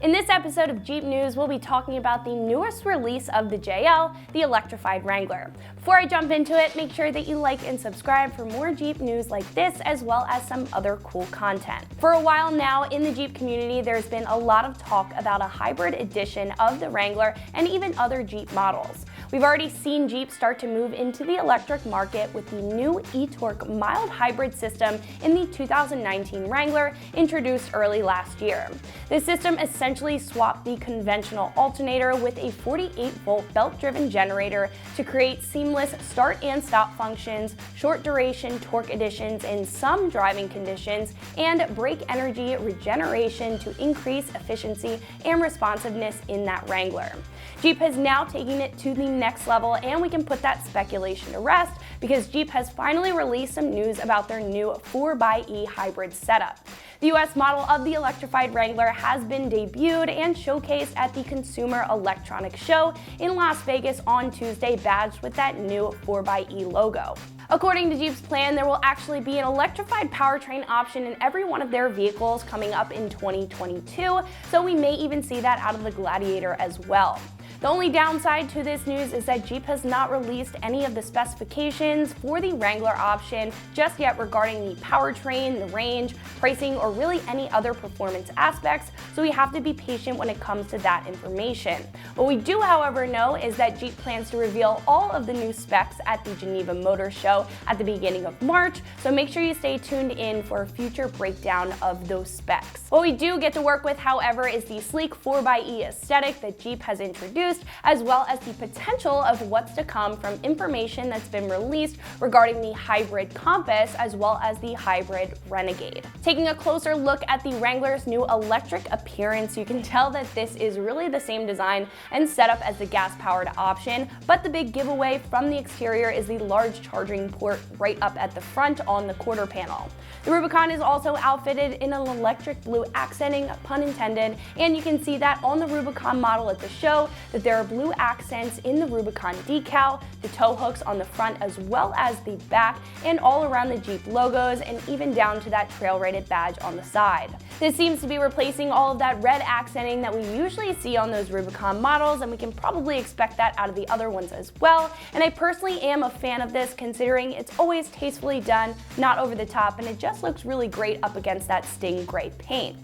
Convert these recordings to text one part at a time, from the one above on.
In this episode of Jeep News, we'll be talking about the newest release of the JL, the electrified Wrangler. Before I jump into it, make sure that you like and subscribe for more Jeep news like this, as well as some other cool content. For a while now, in the Jeep community, there's been a lot of talk about a hybrid edition of the Wrangler and even other Jeep models. We've already seen Jeep start to move into the electric market with the new e-Torque mild hybrid system in the 2019 Wrangler, introduced early last year. This system essentially swapped the conventional alternator with a 48-volt belt-driven generator to create seamless start and stop functions, short duration torque additions in some driving conditions, and brake energy regeneration to increase efficiency and responsiveness in that Wrangler. Jeep has now taken it to the next level, and we can put that speculation to rest because Jeep has finally released some news about their new 4xe hybrid setup. The US model of the electrified Wrangler has been debuted and showcased at the Consumer Electronics Show in Las Vegas on Tuesday, badged with that new 4xe logo. According to Jeep's plan, there will actually be an electrified powertrain option in every one of their vehicles coming up in 2022, so we may even see that out of the Gladiator as well. The only downside to this news is that Jeep has not released any of the specifications for the Wrangler option just yet regarding the powertrain, the range, pricing, or really any other performance aspects, so we have to be patient when it comes to that information. What we do, however, know is that Jeep plans to reveal all of the new specs at the Geneva Motor Show at the beginning of March, so make sure you stay tuned in for a future breakdown of those specs. What we do get to work with, however, is the sleek 4xe aesthetic that Jeep has introduced, as well as the potential of what's to come from information that's been released regarding the hybrid Compass as well as the hybrid Renegade. Taking a closer look at the Wrangler's new electric appearance, you can tell that this is really the same design and setup as the gas-powered option, but the big giveaway from the exterior is the large charging port right up at the front on the quarter panel. The Rubicon is also outfitted in an electric blue accenting, pun intended, and you can see that on the Rubicon model at the show that there are blue accents in the Rubicon decal, the tow hooks on the front as well as the back, and all around the Jeep logos, and even down to that trail-rated badge on the side. This seems to be replacing all of that red accenting that we usually see on those Rubicon models, and we can probably expect that out of the other ones as well. And I personally am a fan of this, considering it's always tastefully done, not over the top, and it just looks really great up against that Sting gray paint.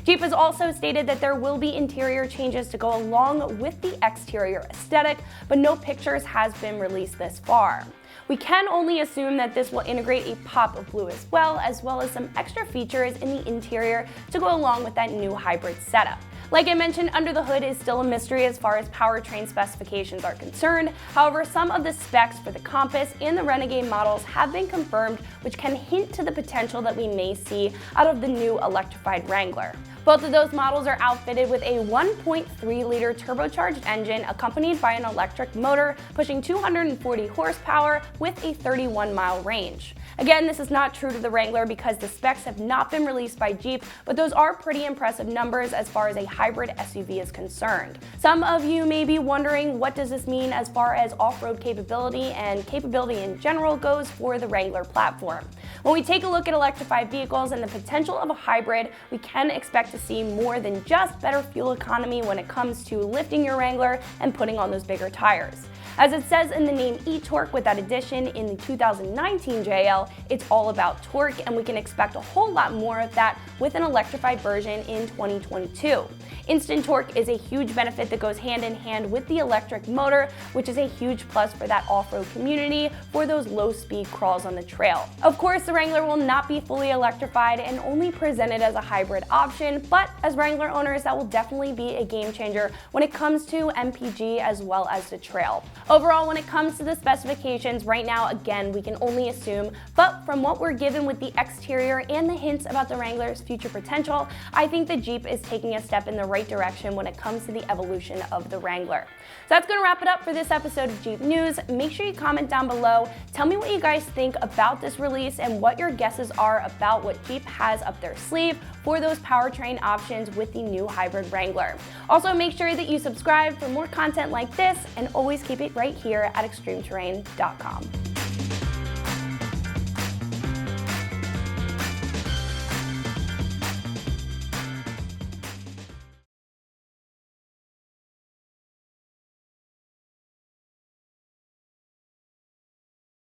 Jeep has also stated that there will be interior changes to go along with the exterior aesthetic, but no pictures has been released this far. We can only assume that this will integrate a pop of blue as well as some extra features in the interior to go along with that new hybrid setup. Like I mentioned, under the hood is still a mystery as far as powertrain specifications are concerned. However, some of the specs for the Compass and the Renegade models have been confirmed, which can hint to the potential that we may see out of the new electrified Wrangler. Both of those models are outfitted with a 1.3-liter turbocharged engine accompanied by an electric motor pushing 240 horsepower with a 31-mile range. Again, this is not true to the Wrangler because the specs have not been released by Jeep, but those are pretty impressive numbers as far as a hybrid SUV is concerned. Some of you may be wondering, what does this mean as far as off-road capability and capability in general goes for the Wrangler platform? When we take a look at electrified vehicles and the potential of a hybrid, we can expect to see more than just better fuel economy when it comes to lifting your Wrangler and putting on those bigger tires. As it says in the name e-Torque with that addition in the 2019 JL, it's all about torque, and we can expect a whole lot more of that with an electrified version in 2022. Instant torque is a huge benefit that goes hand in hand with the electric motor, which is a huge plus for that off-road community for those low-speed crawls on the trail. Of course, the Wrangler will not be fully electrified and only presented as a hybrid option, but as Wrangler owners, that will definitely be a game changer when it comes to MPG as well as the trail. Overall, when it comes to the specifications, right now, again, we can only assume, but from what we're given with the exterior and the hints about the Wrangler's future potential, I think the Jeep is taking a step in the right direction when it comes to the evolution of the Wrangler. So that's going to wrap it up for this episode of Jeep News. Make sure you comment down below. Tell me what you guys think about this release and what your guesses are about what Jeep has up their sleeve for those powertrain options with the new hybrid Wrangler. Also, make sure that you subscribe for more content like this, and always keep it right here at ExtremeTerrain.com.